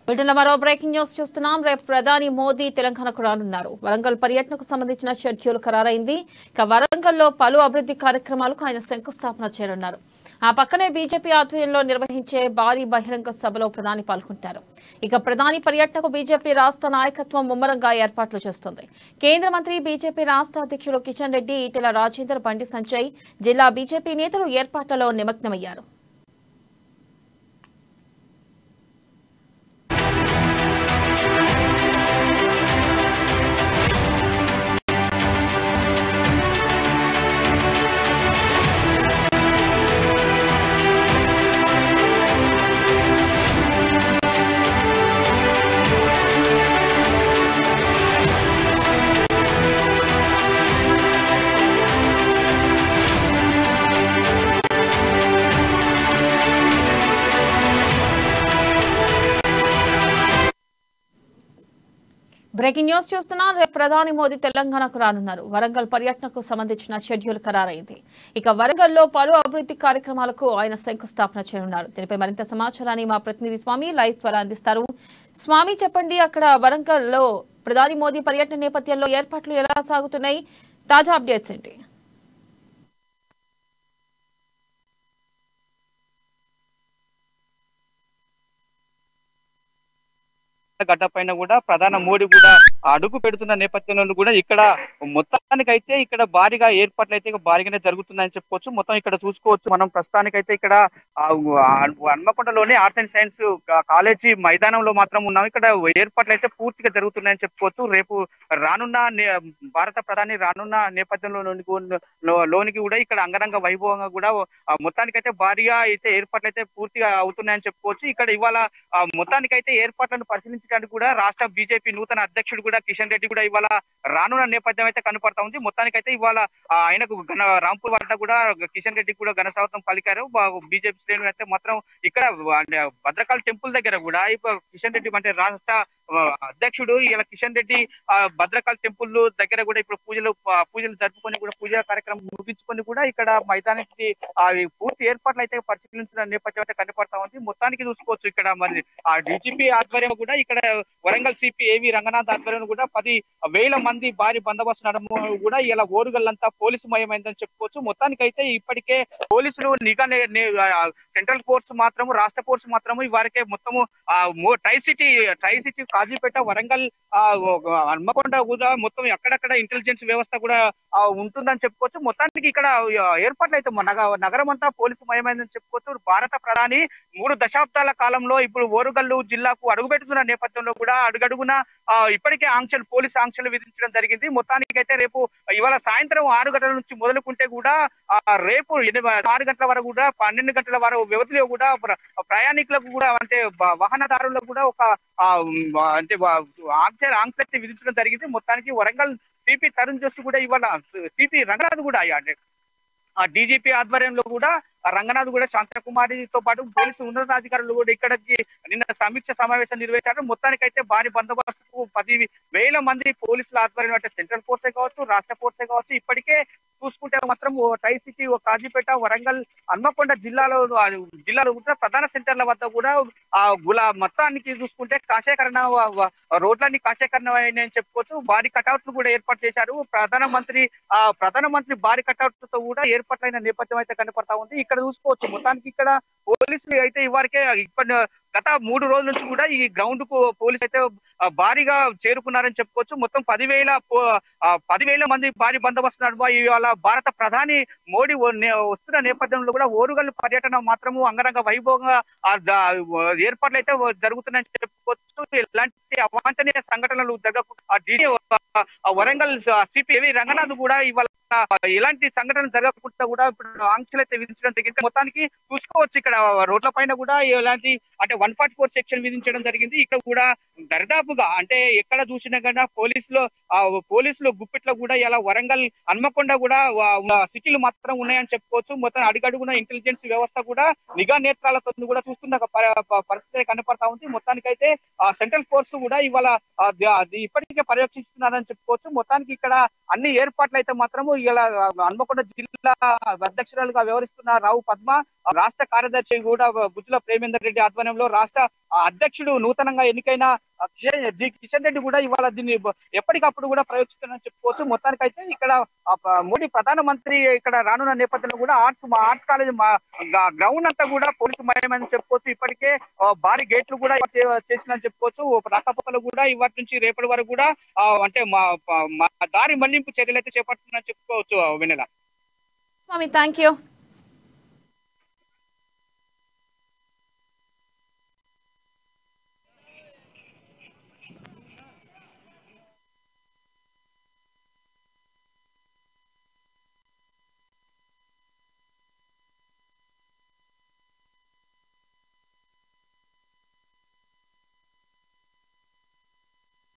వీటిలో మరో breaking news చూస్తున్నాం. రేపు ప్రధాని మోదీ తెలంగాణకు రానున్నారు. వరంగల్ పర్యటనకు సంబంధించిన షెడ్యూల్ ఖరారైంది. ఇక వరంగల్లో పలు అభివృద్ధి కార్యక్రమాలకు ఆయన శంకుస్థాపన చేయనున్నారు. ఆ పక్కనే బీజేపీ ఆధ్వర్యంలో నిర్వహించే భారీ బహిరంగ సభలో ప్రధాని పాల్గొంటారు. ఇక ప్రధాని పర్యటనకు బీజేపీ రాష్ట్ర నాయకత్వం ముమ్మరంగా ఏర్పాట్లు చేస్తోంది. కేంద్ర మంత్రి బీజేపీ రాష్ట్ర అధ్యక్షులు కిషన్ రెడ్డి, ఈటెల రాజేందర్, బండి సంజయ్, జిల్లా బీజేపీ నేతలు ఏర్పాట్లలో నిమగ్నమయ్యారు. బ్రేకింగ్ న్యూస్ చూస్తున్నా. రేపు ప్రధాని మోదీ తెలంగాణకు రానున్నారు. వరంగల్ పర్యటనకు సంబంధించిన షెడ్యూల్ ఖరారైంది. ఇక వరంగల్లో పలు అభివృద్ధి కార్యక్రమాలకు ఆయన శంకుస్థాపన చేయనున్నారు. దీనిపై మరింత సమాచారాన్ని మా ప్రతినిధి స్వామి లైవ్ ద్వారా అందిస్తారు. స్వామి, చెప్పండి, అక్కడ వరంగల్లో ప్రధాని మోదీ పర్యటన నేపథ్యంలో ఏర్పాట్లు ఎలా సాగుతున్నాయి? తాజా అప్డేట్స్ ఏంటి? గడ్డ పైన కూడా ప్రధాని మోడీ కూడా అడుగు పెడుతున్న నేపథ్యంలో కూడా ఇక్కడ మొత్తానికైతే ఇక్కడ భారీగా ఏర్పాట్లు అయితే భారీగానే జరుగుతుందని చెప్పుకోవచ్చు. మొత్తం ఇక్కడ చూసుకోవచ్చు మనం ప్రస్తుతానికైతే ఇక్కడ హన్మకొండలోని ఆర్ట్స్ అండ్ సైన్స్ కాలేజీ మైదానంలో మాత్రం ఉన్నాం. ఇక్కడ ఏర్పాట్లు అయితే పూర్తిగా జరుగుతున్నాయని చెప్పుకోవచ్చు. రేపు రానున్న భారత ప్రధాని రానున్న నేపథ్యంలో లోనికి కూడా ఇక్కడ అంగరంగ వైభవంగా కూడా మొత్తానికైతే భారీగా అయితే ఏర్పాట్లు అయితే పూర్తిగా అవుతున్నాయని చెప్పుకోవచ్చు. ఇక్కడ ఇవాళ మొత్తానికైతే ఏర్పాట్లను పరిశీలించడానికి కూడా రాష్ట్ర బీజేపీ నూతన అధ్యక్షుడు కూడా కిషన్ రెడ్డి కూడా ఇవాళ రానున్న నేపథ్యం అయితే కనపడతా ఉంది. మొత్తానికైతే ఇవాళ ఆయనకు రాంపూర్ వద్ద కూడా కిషన్ రెడ్డి కూడా ఘన స్వాగతం పలికారు. బీజేపీ శ్రేణులు అయితే మాత్రం ఇక్కడ భద్రకాళి టెంపుల్ దగ్గర కూడా కిషన్ రెడ్డి అంటే రాష్ట్ర అధ్యక్షుడు ఇలా కిషన్ రెడ్డి భద్రకాళి టెంపుల్ దగ్గర కూడా ఇప్పుడు పూజలు జరుపుకొని కూడా పూజా కార్యక్రమం ముగించుకొని కూడా ఇక్కడ మైదానానికి పూర్తి ఏర్పాట్లు అయితే పరిశీలించిన నేపథ్యం అయితే కనపడతా ఉంది. మొత్తానికి చూసుకోవచ్చు ఇక్కడ మరి ఆ డీజీపీ ఆధ్వర్యం కూడా ఇక్కడ వరంగల్ సిపి ఏవి రంగనాథ్ ఆధ్వర్యం కూడా 10,000 మంది భారీ బందోబస్తు నడము కూడా ఇలా ఓరుగల్లంతా పోలీసు మయమైందని చెప్పుకోవచ్చు. మొత్తానికైతే ఇప్పటికే పోలీసులు నిఘా సెంట్రల్ ఫోర్స్ మాత్రము రాష్ట్ర ఫోర్స్ మాత్రము వారికే మొత్తము ట్రై సిటీ కాజీపేట వరంగల్ హన్మకొండ కూడా మొత్తం ఎక్కడెక్కడ ఇంటెలిజెన్స్ వ్యవస్థ కూడా ఉంటుందని చెప్పుకోవచ్చు. మొత్తానికి ఇక్కడ ఏర్పాట్లు అయితే నగరం అంతా పోలీసు మయమైందని చెప్పుకోవచ్చు. భారత ప్రధాని 3 దశాబ్దాల కాలంలో ఇప్పుడు ఓరుగల్లు జిల్లాకు అడుగుపెడుతున్న నేపథ్యంలో కూడా అడుగడుగున ఇప్పటికే పోలీసు ఆంక్షలు విధించడం జరిగింది. మొత్తానికైతే రేపు ఇవాళ సాయంత్రం 6 గంటల నుంచి మొదలుకుంటే కూడా రేపు 6 గంటల వరకు కూడా 12 గంటల వరకు వ్యవధిలో కూడా ప్రయాణికులకు కూడా అంటే వాహనదారులకు కూడా ఒక అంటే ఆంక్షలు విధించడం జరిగింది. మొత్తానికి వరంగల్ సిపి తరుణ్ జోషి కూడా ఇవాళ సిపి రంగనాథ్ కూడా అంటే ఆ డీజీపీ ఆధ్వర్యంలో కూడా రంగనాథ్ కూడా శాంతకుమారితో పాటు పోలీసు ఉన్నతాధికారులు కూడా ఇక్కడికి నిన్న సమీక్ష సమావేశం నిర్వహించారు. మొత్తానికైతే భారీ బందోబస్తుకు 10,000 మంది పోలీసుల ఆధ్వర్యం అంటే సెంట్రల్ ఫోర్సే కావచ్చు రాష్ట్ర ఫోర్సే కావచ్చు. ఇప్పటికే చూసుకుంటే మాత్రం ట్రై సిటీ కాజీపేట వరంగల్ హన్మకొండ జిల్లాలో కూడా ప్రధాన సెంటర్ల వద్ద కూడా మొత్తానికి చూసుకుంటే కాశీకరణ రోడ్లన్నీ కాశీకరణ అని చెప్పుకోవచ్చు. భారీ కటౌట్లు కూడా ఏర్పాటు చేశారు. ప్రధానమంత్రి భారీ కటౌట్లతో కూడా ఏర్పాట్లైన నేపథ్యం అయితే కనపడతా ఉంది. ఇక్కడ చూసుకోవచ్చు మొత్తానికి ఇక్కడ పోలీసులు అయితే ఇవరకే గత 3 రోజుల నుంచి కూడా ఈ గ్రౌండ్ కు పోలీసు అయితే భారీగా చేరుకున్నారని చెప్పుకోవచ్చు. మొత్తం 10,000 మంది భారీ బందోబస్తు నడుమ ఇవాళ భారత ప్రధాని మోడీ వస్తున్న నేపథ్యంలో కూడా ఓరుగల్లు పర్యటన మాత్రము అంగరంగ వైభవంగా ఏర్పాట్లు అయితే జరుగుతున్నాయని చెప్పుకోవచ్చు. ఇలాంటి అవాంఛనీయ సంఘటనలు జరగకుండా వరంగల్ సిపి ఏవి రంగనాథ్ కూడా ఇవాళ ఇలాంటి సంఘటనలు జరగకుండా కూడా ఇప్పుడు ఆంక్షలు అయితే విధించడం జరిగింది. మొత్తానికి చూసుకోవచ్చు ఇక్కడ రోడ్ల పైన కూడా ఇలాంటి అంటే 144 సెక్షన్ విధించడం జరిగింది. ఇక్కడ కూడా దరిదాపుగా అంటే ఎక్కడ చూసినా కన్నా పోలీసులు గుప్పిట్లో కూడా ఇలా వరంగల్ హన్మకొండ కూడా సిటీలు మాత్రం ఉన్నాయని చెప్పుకోవచ్చు. మొత్తం అడుగడుగున ఇంటెలిజెన్స్ వ్యవస్థ కూడా నిఘా నేత్రాలతో కూడా చూస్తున్న పరిస్థితి కనపడతా ఉంది. మొత్తానికైతే సెంట్రల్ ఫోర్స్ కూడా ఇవాళ ఇప్పటికే పర్యవేక్షిస్తున్నారని చెప్పుకోవచ్చు. మొత్తానికి ఇక్కడ అన్ని ఏర్పాట్లు అయితే మాత్రము ఇలా హన్మకొండ జిల్లా అధ్యక్షురాలుగా వ్యవహరిస్తున్న రావు పద్మ రాష్ట్ర కార్యదర్శి కూడా గుజ్జుల ప్రేమేందర్ రెడ్డి ఆధ్వర్యంలో రాష్ట్ర అధ్యక్షుడు నూతనంగా ఎన్నికైన కిషన్ రెడ్డి కూడా ఇవాళ దీన్ని ఎప్పటికప్పుడు కూడా ప్రయోగిస్తున్నారని చెప్పుకోవచ్చు. మొత్తానికైతే ఇక్కడ మోడీ ప్రధానమంత్రి ఇక్కడ రానున్న నేపథ్యంలో కూడా ఆర్ట్స్ కాలేజ్ గ్రౌండ్ అంతా కూడా పోలీసు మయమని చెప్పుకోవచ్చు. ఇప్పటికే భారీ గేట్లు కూడా చేసిందని చెప్పుకోవచ్చు. రాకపోకలు కూడా ఇవాటి నుంచి రేపటి వరకు కూడా అంటే మా దారి మళ్లింపు చర్యలు అయితే చేపడుతుందని చెప్పుకోవచ్చు. వెన్నెల స్వామి, థ్యాంక్ యూ.